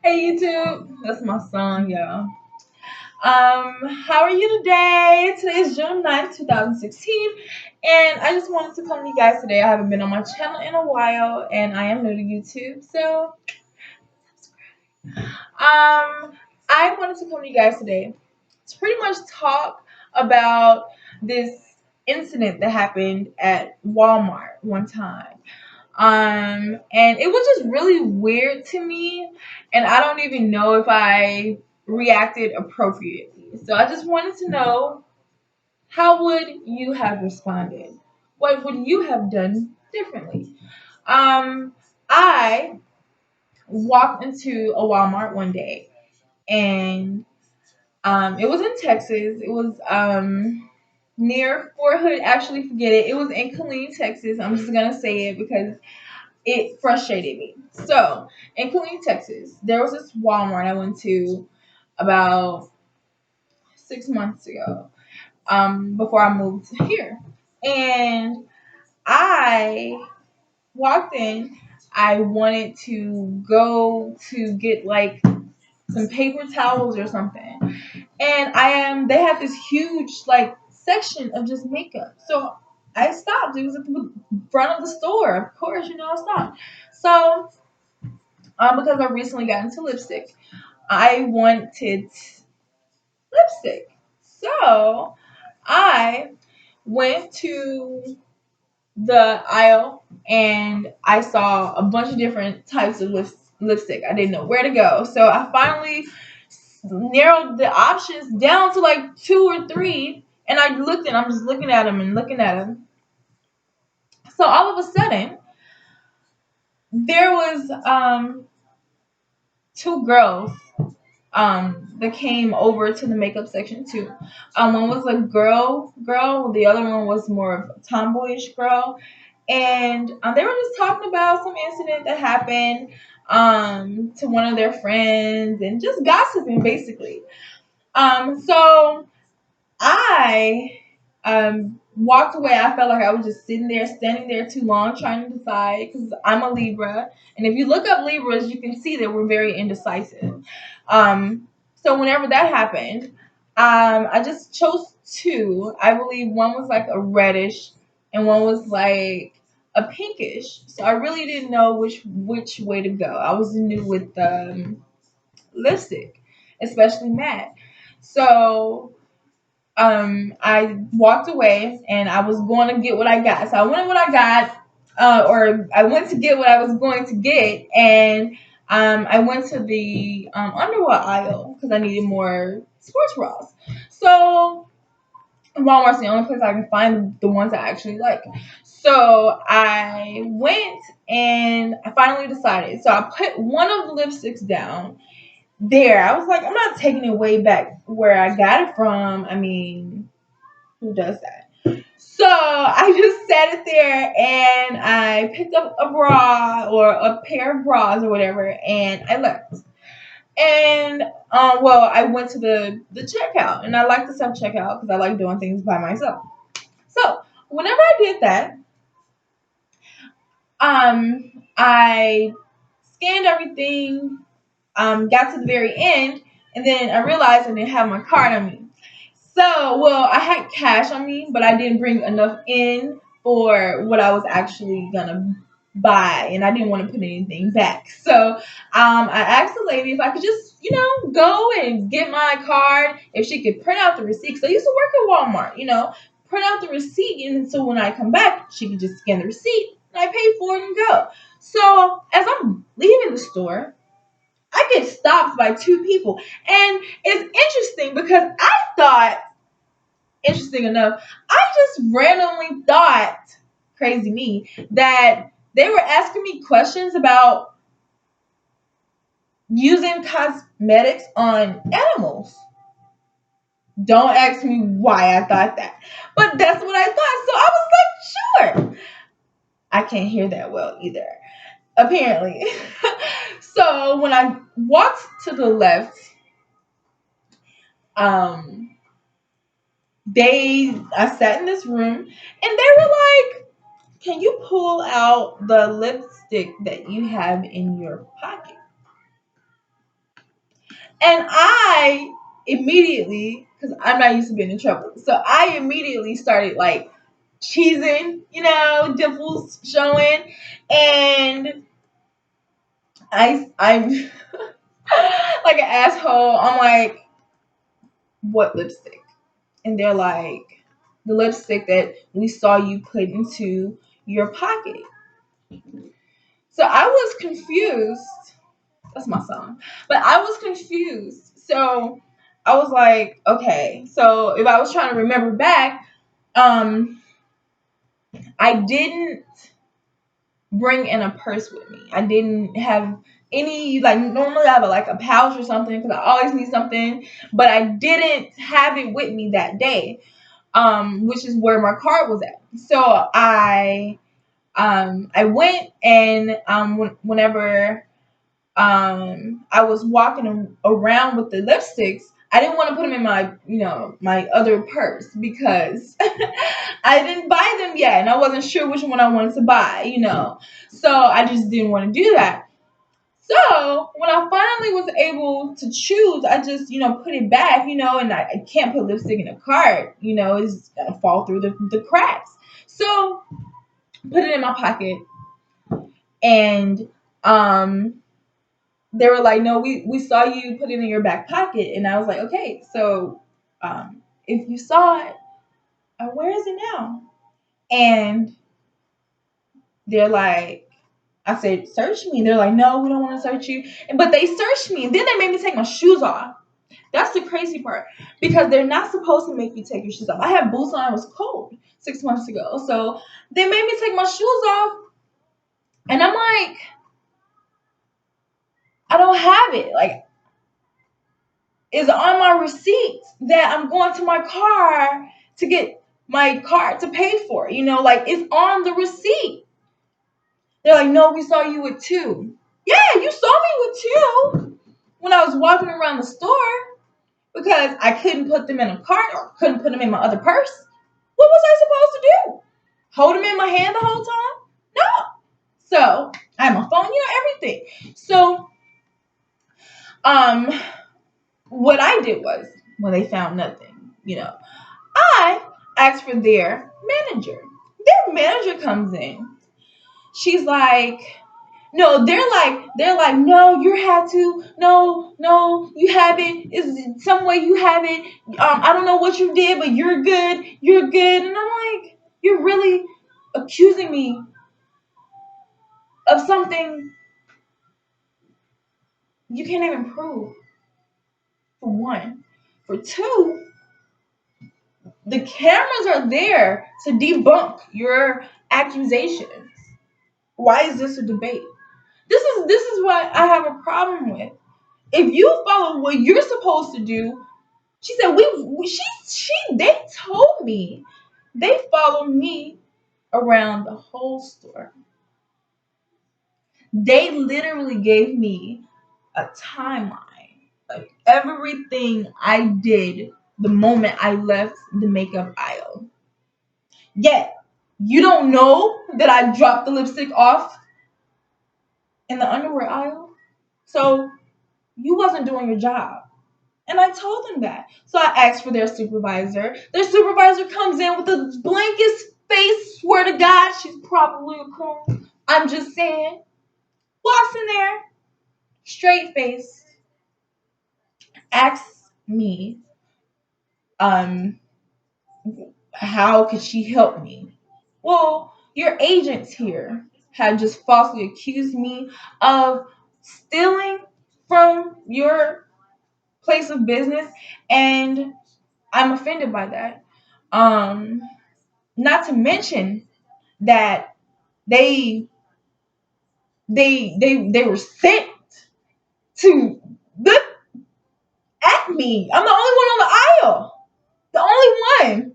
Hey YouTube, that's my song, y'all. How are you today? Today is June 9th, 2016, and I just wanted to come to you guys today. I haven't been on my channel in a while, and I am new to YouTube, so I wanted to come to you guys today to pretty much talk about this incident that happened at Walmart one time. And it was just really weird to me, and I don't even know if I reacted appropriately. So I just wanted to know, how would you have responded? What would you have done differently? I walked into a Walmart one day, and it was in Texas. It was near Fort Hood. Actually, forget it. It was in Killeen, Texas. I'm just gonna say it because it frustrated me. So, in Killeen, Texas, there was this Walmart I went to about 6 months ago, before I moved here. And I walked in. I wanted to go to get like some paper towels or something. And they had this huge like section of just makeup. So I stopped. It was at the front of the store. Of course, I stopped. So because I recently got into lipstick. I wanted lipstick. So I went to the aisle and I saw a bunch of different types of lipstick. I didn't know where to go. So I finally narrowed the options down to like two or three. And I looked and I'm just looking at them and looking at them. So all of a sudden, there was two girls that came over to the makeup section too. One was a girl, the other one was more of a tomboyish girl, and they were just talking about some incident that happened to one of their friends and just gossiping basically. So I walked away. I felt like I was just sitting there, standing there too long, trying to decide because I'm a Libra, and if you look up Libras, you can see that we're very indecisive. So whenever that happened, I just chose two. I believe one was like a reddish, and one was like a pinkish. So I really didn't know which way to go. I was new with lipstick, especially matte. So I walked away and I was going to get what I got. So I went what I got, or I went to get what I was going to get, and I went to the underwear aisle because I needed more sports bras. So Walmart's the only place I can find the ones I actually like. So I went and I finally decided. So I put one of the lipsticks down there. I was like, I'm not taking it way back where I got it from. I mean, who does that? So I just set it there and I picked up a bra or a pair of bras or whatever, and I left. And well, I went to the checkout, and I like to self checkout because I like doing things by myself. So whenever I did that, I scanned everything, got to the very end, and then I realized I didn't have my card on me. So, well, I had cash on me, but I didn't bring enough in for what I was actually gonna buy, and I didn't want to put anything back. So, I asked the lady if I could just, go and get my card, if she could print out the receipt. Because I used to work at Walmart, print out the receipt, and so when I come back, she could just scan the receipt, and I pay for it and go. So, as I'm leaving the store, I get stopped by two people. And it's interesting because interesting enough, I just randomly thought, crazy me, that they were asking me questions about using cosmetics on animals. Don't ask me why I thought that. But that's what I thought. So I was like, sure. I can't hear that well either, apparently. So when I walked to the left, um, I sat in this room and they were like, can you pull out the lipstick that you have in your pocket? And I immediately, because I'm not used to being in trouble, so I immediately started like cheesing, dimples showing, and I'm like an asshole. I'm like, what lipstick? And they're like, the lipstick that we saw you put into your pocket. So I was confused. That's my song. But I was confused. So I was like, okay. So if I was trying to remember back, um, I didn't bring in a purse with me. I didn't have any, like, normally I have like a pouch or something because I always need something, but I didn't have it with me that day, which is where my card was at. So I went, and whenever I was walking around with the lipsticks, I didn't want to put them in my, my other purse because I didn't buy them yet, and I wasn't sure which one I wanted to buy. So I just didn't want to do that. So when I finally was able to choose, I just, put it back, and I can't put lipstick in a cart, it's gonna fall through the cracks. So put it in my pocket, and they were like, no, we saw you put it in your back pocket. And I was like, okay, so if you saw it, where is it now? And they're like, I said, search me. They're like, no, we don't want to search you. But they searched me, and then they made me take my shoes off. That's the crazy part, because they're not supposed to make you take your shoes off. I had boots on. It was cold 6 months ago. So they made me take my shoes off, and I'm like, I don't have it. Like, is on my receipt that I'm going to my car to get my card to pay for. Like, it's on the receipt. They're like, no, we saw you with two. Yeah, you saw me with two when I was walking around the store because I couldn't put them in a cart or couldn't put them in my other purse. What was I supposed to do? Hold them in my hand the whole time? No. So I had my phone, everything. So um, what I did was, when they found nothing, I asked for their manager. Their manager comes in. She's like, no, they're like, no, you had to, no, you haven't. Is some way you haven't. I don't know what you did, but you're good. And I'm like, you're really accusing me of something you can't even prove. For one, for two, the cameras are there to debunk your accusations. Why is this a debate? This is what I have a problem with. If you follow what you're supposed to do, she said they told me they followed me around the whole store. They literally gave me a timeline of everything I did the moment I left the makeup aisle. Yet you don't know that I dropped the lipstick off in the underwear aisle. So you wasn't doing your job. And I told them that. So I asked for their supervisor. Their supervisor comes in with the blankest face. Swear to God, she's probably a coon. I'm just saying. Walks in there, straight face, asks me, um, how could she help me? Well, your agents here had just falsely accused me of stealing from your place of business, and I'm offended by that. Um, Not to mention that they they were sent to look at me. I'm the only one on the aisle, the only one.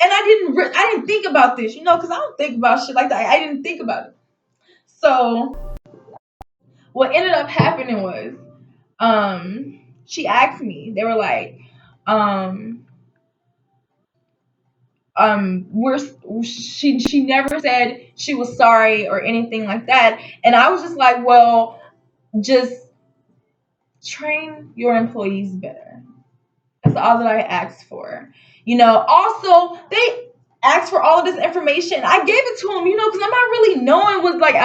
And I didn't think about this, because I don't think about shit like that. I didn't think about it. So what ended up happening was, she asked me. They were like, um, we're she never said she was sorry or anything like that. And I was just like, well, just train your employees better. That's all that I asked for. Also they asked for all of this information. I gave it to them, because I'm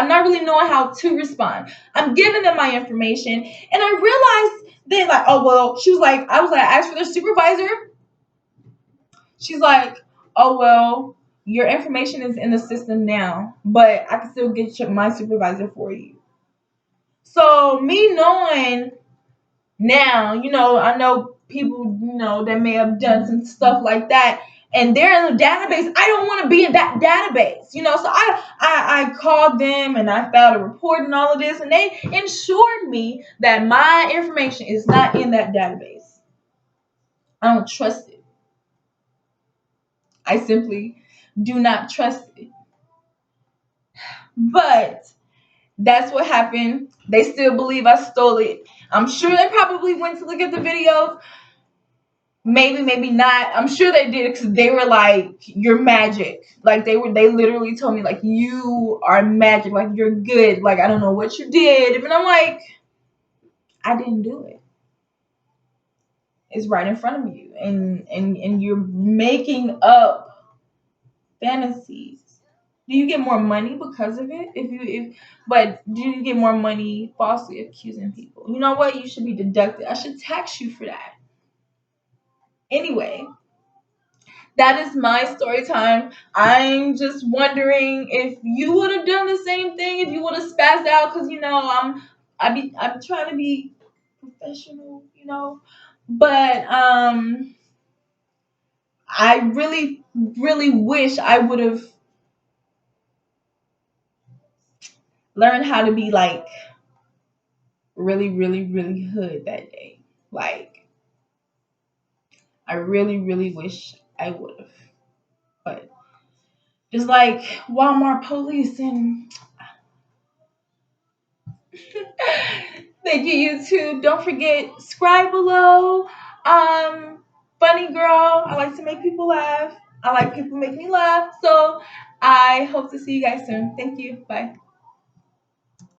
not really knowing how to respond. I'm giving them my information, and I realized then like, oh well, I asked for their supervisor. She's like, oh well, your information is in the system now, but I can still get my supervisor for you. So me knowing now, I know people, that may have done some stuff like that, and they're in the database. I don't want to be in that database, so I called them and I filed a report and all of this, and they ensured me that my information is not in that database. I don't trust it. I simply do not trust it. But that's what happened. They still believe I stole it. I'm sure they probably went to look at the videos. Maybe, maybe not. I'm sure they did because they were like, "You're magic." Like they literally told me like, "You are magic. Like you're good. Like I don't know what you did." And I'm like, I didn't do it. It's right in front of you, and you're making up fantasies. Do you get more money because of it? But do you get more money falsely accusing people? You know what? You should be deducted. I should tax you for that. Anyway, that is my story time. I'm just wondering if you would have done the same thing, if you would have spazzed out, because I'm trying to be professional, but I really really wish I would have learned how to be like really really really hood that day. Like I really really wish I would have, but just like Walmart police and thank you, YouTube. Don't forget, subscribe below. Funny girl. I like to make people laugh. I like people make me laugh. So I hope to see you guys soon. Thank you. Bye.